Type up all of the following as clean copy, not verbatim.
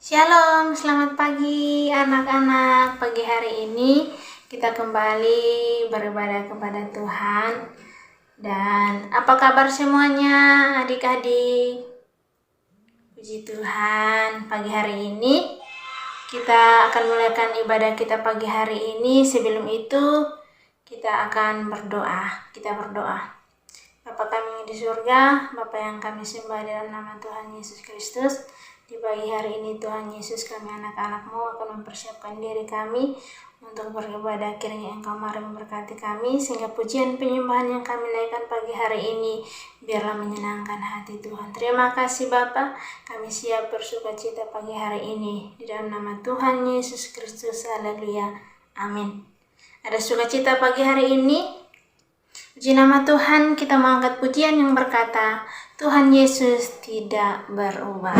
Shalom, selamat pagi anak-anak. Pagi hari ini kita kembali beribadah kepada Tuhan. Dan apa kabar semuanya adik-adik? Puji Tuhan, pagi hari ini kita akan mulakan ibadah kita pagi hari ini. Sebelum itu kita akan berdoa. Kita berdoa. Bapa kami di surga, Bapa yang kami sembah dalam nama Tuhan Yesus Kristus. Di pagi hari ini Tuhan Yesus, kami anak-anak-Mu akan mempersiapkan diri kami untuk beribadah. Kiranya Engkau mari memberkati kami, sehingga pujian penyembahan yang kami naikkan pagi hari ini biarlah menyenangkan hati Tuhan. Terima kasih Bapa, kami siap bersukacita pagi hari ini di dalam nama Tuhan Yesus Kristus. Haleluya, amin. Ada sukacita pagi hari ini. Puji nama Tuhan, kita mengangkat pujian yang berkata, Tuhan Yesus tidak berubah.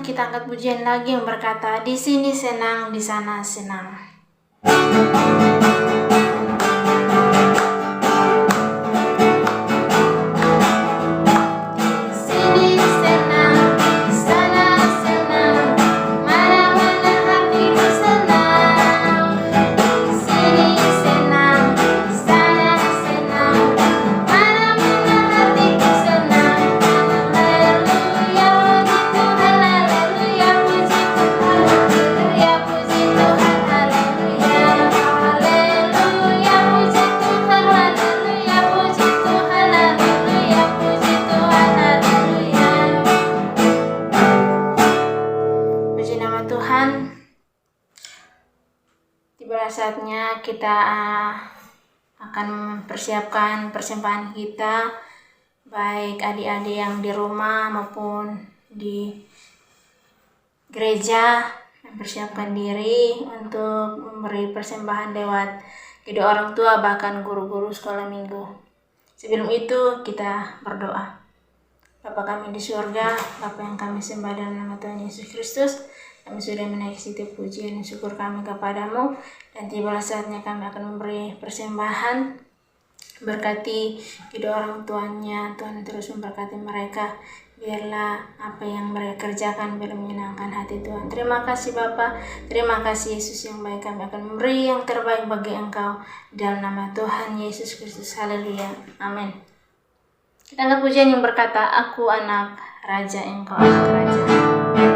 Kita angkat pujian lagi yang berkata, di sini senang, di sana senang. Saatnya kita akan mempersiapkan persembahan kita, baik adik-adik yang di rumah maupun di gereja, mempersiapkan diri untuk memberi persembahan lewat kedua orang tua bahkan guru-guru sekolah minggu. Sebelum itu kita berdoa. Bapa kami di surga, Bapa yang kami sembah dalam nama Tuhan Yesus Kristus, kami sudah menaik setiap pujian dan syukur kami kepadamu, dan tibalah saatnya kami akan memberi persembahan. Berkati kedua orang tuanya, Tuhan terus memberkati mereka. Biarlah apa yang mereka kerjakan biar menyenangkan hati Tuhan. Terima kasih Bapa, terima kasih Yesus yang baik. Kami akan memberi yang terbaik bagi Engkau dalam nama Tuhan Yesus Kristus. Haleluya, amin. Kita angkat pujian yang berkata, Aku anak Raja, Engkau anak Raja. Haleluya.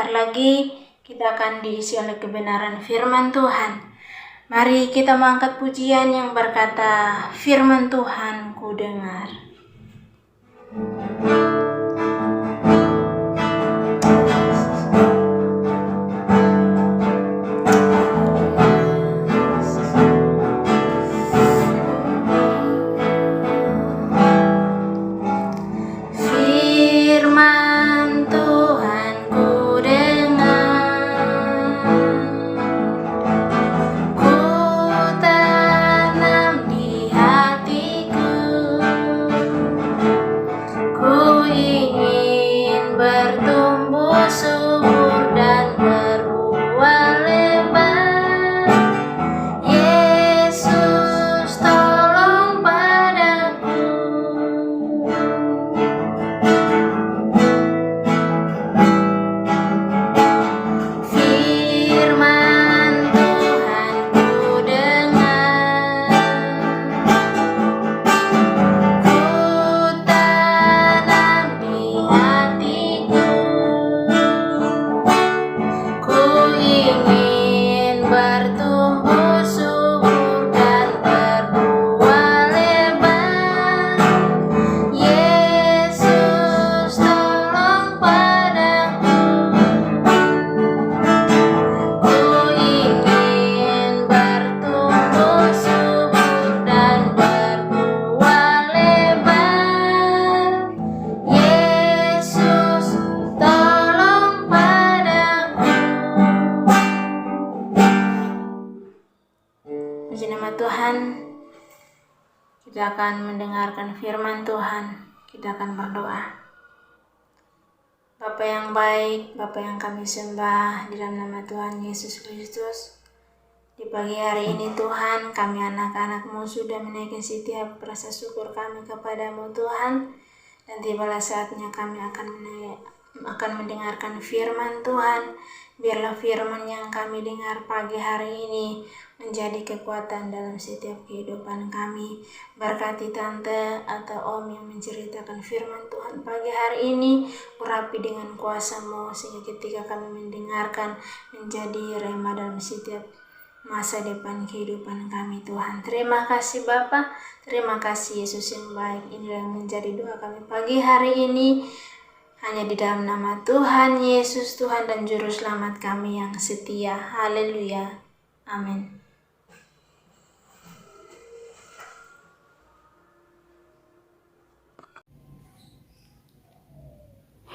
sebentar lagi kita akan diisi oleh kebenaran firman Tuhan. Mari kita mengangkat pujian yang berkata, firman Tuhan ku dengar. Puji nama Tuhan, kita akan mendengarkan firman Tuhan, kita akan berdoa. Bapa yang baik, Bapa yang kami sembah di dalam nama Tuhan Yesus Kristus. Di pagi hari ini Tuhan, kami anak-anak-Mu sudah menaikkan setiap rasa syukur kami kepadamu Tuhan. Dan tibalah saatnya kami akan mendengarkan firman Tuhan. Biarlah firman yang kami dengar pagi hari ini menjadi kekuatan dalam setiap kehidupan kami. Berkati tante atau om yang menceritakan firman Tuhan pagi hari ini, urapi dengan kuasa-Mu sehingga ketika kami mendengarkan menjadi rema dalam setiap masa depan kehidupan kami Tuhan. Terima kasih Bapa, terima kasih Yesus yang baik. Inilah yang menjadi doa kami pagi hari ini. Hanya di dalam nama Tuhan Yesus, Tuhan dan Juru Selamat kami yang setia. Haleluya. Amin.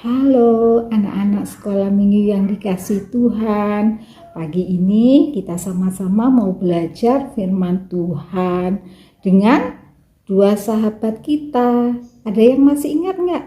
Halo anak-anak sekolah minggu yang dikasihi Tuhan. Pagi ini kita sama-sama mau belajar firman Tuhan dengan dua sahabat kita. Ada yang masih ingat nggak?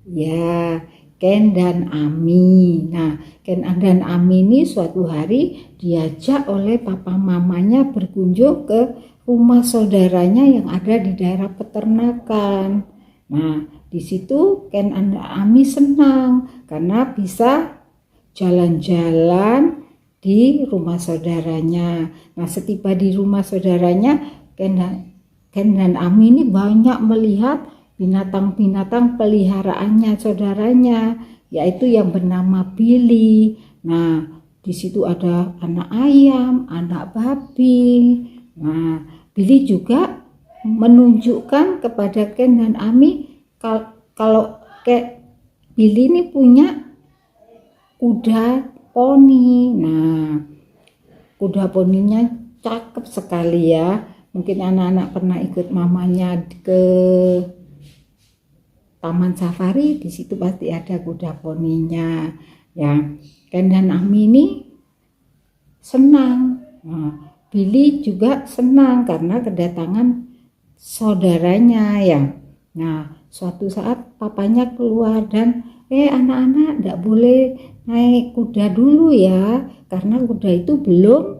Ya, Ken dan Ami. Nah, Ken dan Ami ini suatu hari diajak oleh papa mamanya berkunjung ke rumah saudaranya yang ada di daerah peternakan. Nah, di situ Ken dan Ami senang karena bisa jalan-jalan di rumah saudaranya. Nah, setiba di rumah saudaranya, Ken dan Ami ini banyak melihat binatang-binatang peliharaannya saudaranya, yaitu yang bernama Billy. Nah, di situ ada anak ayam, anak babi. Nah, Billy juga menunjukkan kepada Ken dan Ami kalau Billy ini punya kuda poni. Nah, kuda poninya cakep sekali ya. Mungkin anak-anak pernah ikut mamanya ke taman safari, di situ pasti ada kuda poninya. Ya, Ken dan Ami ini senang. Nah, Billy juga senang karena kedatangan saudaranya ya. Nah, suatu saat papanya keluar dan anak-anak enggak boleh naik kuda dulu ya, karena kuda itu belum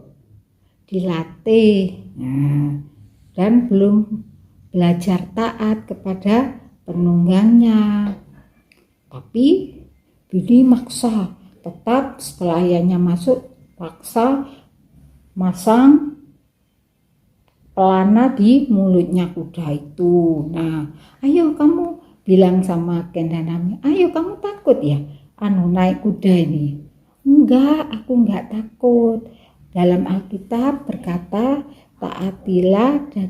dilatih. Nah, dan belum belajar taat kepada penunggangnya. Tapi Billy maksa, tetap setelah ayahnya masuk, paksa masang pelana di mulutnya kuda itu. Nah, ayo kamu bilang sama Ken dan Ami, ayo kamu takut ya? naik kuda ini? Enggak, aku enggak takut. Dalam Alkitab berkata, taatilah dan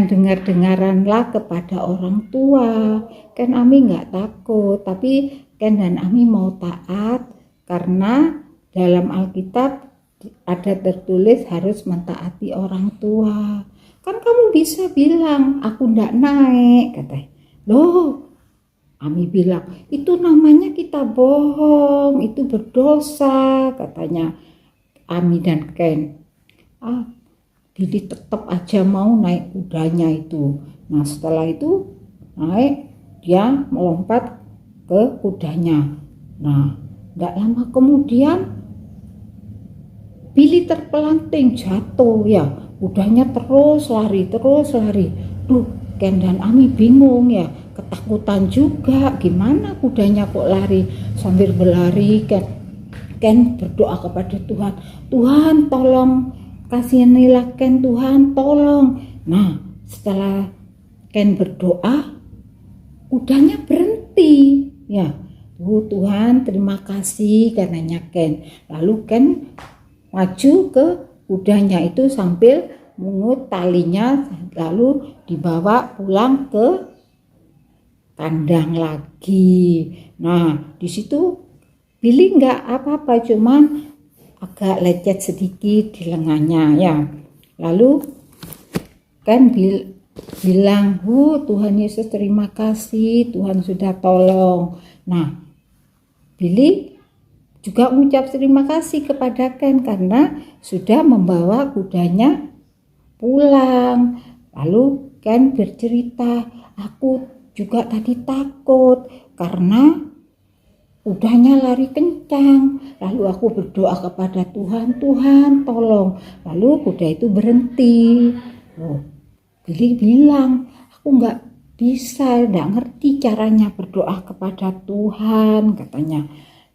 dengar-dengaranlah kepada orang tua. Kan Ami enggak takut, tapi Ken dan Ami mau taat karena dalam Alkitab ada tertulis harus mentaati orang tua. Kan kamu bisa bilang, aku enggak naik, katanya. Loh, Ami bilang, itu namanya kita bohong, itu berdosa, katanya Ami dan Ken. Didi tetap aja mau naik kudanya itu. Nah, setelah itu naik, dia melompat ke kudanya. Nah, gak lama kemudian Billy terpelanting, jatuh ya. Kudanya terus lari. Duh, Ken dan Ami bingung ya, ketakutan juga, gimana kudanya kok lari. Sambil berlari Ken berdoa kepada Tuhan, Tuhan tolong kasihanilah Ken, Tuhan tolong. Nah, setelah Ken berdoa, kudanya berhenti ya. Tuhan terima kasih, katanya Ken. Lalu Ken maju ke kudanya itu sambil mengut talinya, lalu dibawa pulang ke kandang lagi. Nah, di situ Billy nggak apa-apa, cuman agak lecet sedikit di lengannya ya. Lalu kan bilang, Tuhan Yesus terima kasih, Tuhan sudah tolong. Nah, Billy juga mengucap terima kasih kepada Ken karena sudah membawa kudanya pulang. Lalu Ken bercerita, aku juga tadi takut karena kudanya lari kencang. Lalu aku berdoa kepada Tuhan, Tuhan tolong. Lalu kuda itu berhenti. Billy bilang, aku nggak bisa, nggak ngerti caranya berdoa kepada Tuhan, katanya.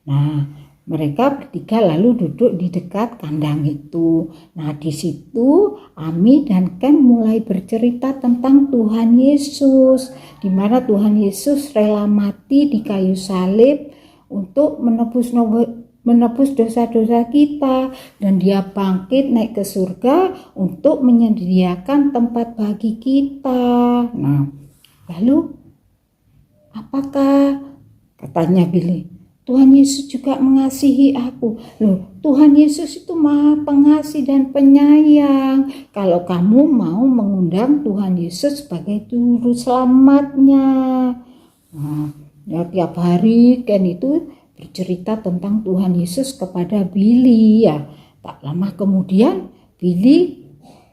Nah, mereka bertiga lalu duduk di dekat kandang itu. Nah, di situ Ami dan Ken mulai bercerita tentang Tuhan Yesus, di mana Tuhan Yesus rela mati di kayu salib untuk menebus dosa-dosa kita, dan dia bangkit naik ke surga untuk menyediakan tempat bagi kita. Nah, lalu apakah, katanya Billy, Tuhan Yesus juga mengasihi aku. Loh, Tuhan Yesus itu Maha Pengasih dan Penyayang. Kalau kamu mau mengundang Tuhan Yesus sebagai juru selamatnya. Nah, ya tiap hari Ken itu bercerita tentang Tuhan Yesus kepada Billy ya. Tak lama kemudian Billy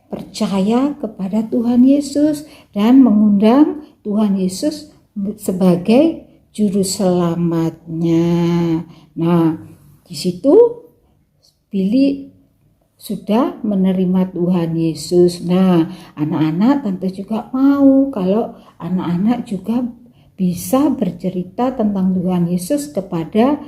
percaya kepada Tuhan Yesus dan mengundang Tuhan Yesus sebagai juru selamatnya. Nah, di situ Billy sudah menerima Tuhan Yesus. Nah, anak-anak tentu juga mau kalau anak-anak juga bisa bercerita tentang Tuhan Yesus kepada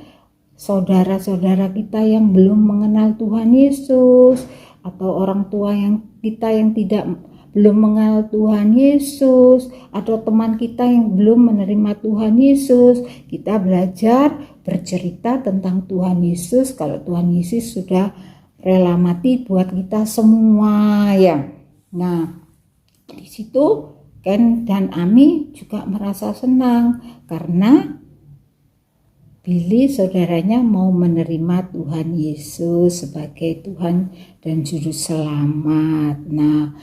saudara-saudara kita yang belum mengenal Tuhan Yesus, atau orang tua kita yang belum mengenal Tuhan Yesus, atau teman kita yang belum menerima Tuhan Yesus. Kita belajar bercerita tentang Tuhan Yesus kalau Tuhan Yesus sudah rela mati buat kita semua ya. Nah, di situ Ken dan Ami juga merasa senang karena Billy saudaranya mau menerima Tuhan Yesus sebagai Tuhan dan Juru Selamat. Nah,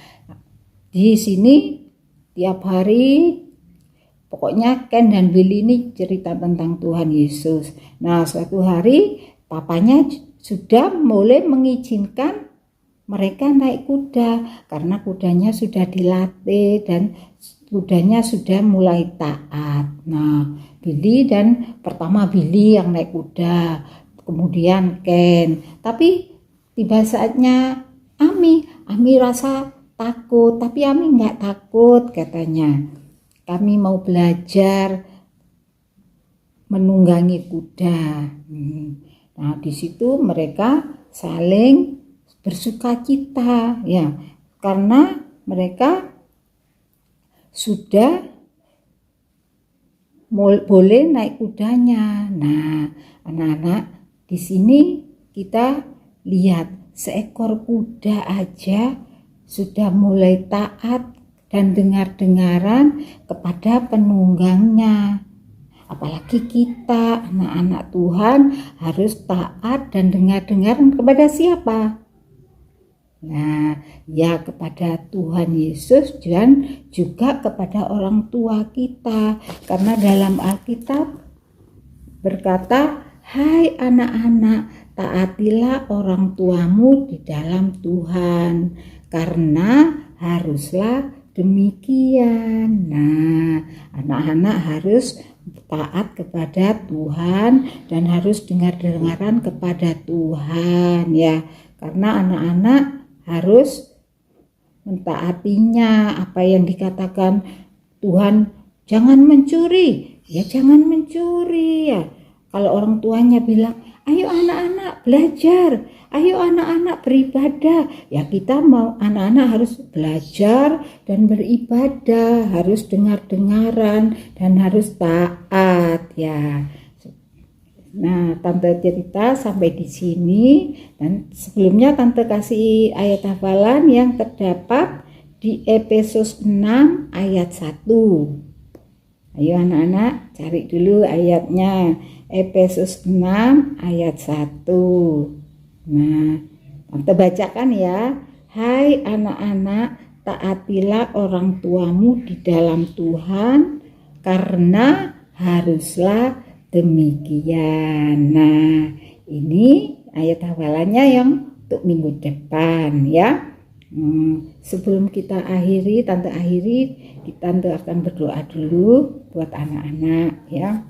di sini tiap hari pokoknya Ken dan Billy ini cerita tentang Tuhan Yesus. Nah, suatu hari papanya sudah mulai mengizinkan mereka naik kuda karena kudanya sudah dilatih dan kudanya sudah mulai taat. Nah, pertama Billy yang naik kuda, kemudian Ken. Tapi tiba saatnya Ami rasa takut, tapi Ami nggak takut, katanya. Kami mau belajar menunggangi kuda. Nah, di situ mereka saling bersukacita ya, karena mereka sudah boleh naik kudanya. Nah, anak-anak, di sini kita lihat seekor kuda aja sudah mulai taat dan dengar-dengaran kepada penunggangnya. Apalagi kita, anak-anak Tuhan, harus taat dan dengar-dengaran kepada siapa? Nah, ya kepada Tuhan Yesus dan juga kepada orang tua kita. Karena dalam Alkitab berkata, "Hai anak-anak, taatilah orang tuamu di dalam Tuhan, karena haruslah demikian." Nah, anak-anak harus taat kepada Tuhan dan harus dengar-dengaran kepada Tuhan ya. Karena anak-anak harus mentaatinya apa yang dikatakan Tuhan, jangan mencuri, ya jangan mencuri ya. Kalau orang tuanya bilang, ayo anak-anak belajar, ayo anak-anak beribadah, ya kita mau anak-anak harus belajar dan beribadah, harus dengar-dengaran dan harus taat ya. Nah, Tante cerita sampai di sini, dan sebelumnya Tante kasih ayat hafalan yang terdapat di Efesus 6 ayat 1. Ayo anak-anak cari dulu ayatnya. Efesus 6 ayat 1. Nah, Tante bacakan ya. Hai anak-anak, taatilah orang tuamu di dalam Tuhan, karena haruslah demikian. Nah, ini ayat hafalannya yang untuk minggu depan ya. Sebelum kita akhiri, Tante akan berdoa dulu buat anak-anak ya.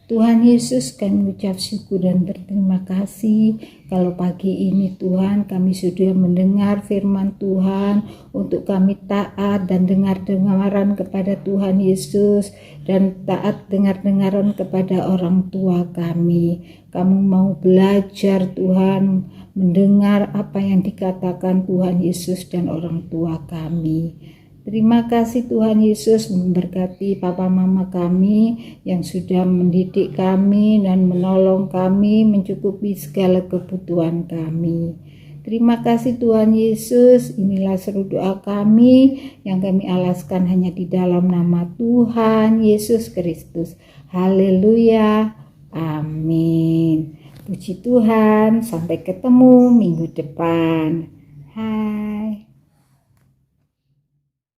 Tuhan Yesus, kami ucap syukur dan berterima kasih kalau pagi ini Tuhan kami sudah mendengar firman Tuhan untuk kami taat dan dengar-dengaran kepada Tuhan Yesus dan taat dengar-dengaran kepada orang tua kami. Kami mau belajar Tuhan, mendengar apa yang dikatakan Tuhan Yesus dan orang tua kami. Terima kasih Tuhan Yesus, memberkati papa mama kami yang sudah mendidik kami dan menolong kami mencukupi segala kebutuhan kami. Terima kasih Tuhan Yesus, inilah seru doa kami yang kami alaskan hanya di dalam nama Tuhan Yesus Kristus. Haleluya, amin. Puji Tuhan, sampai ketemu minggu depan. Hai.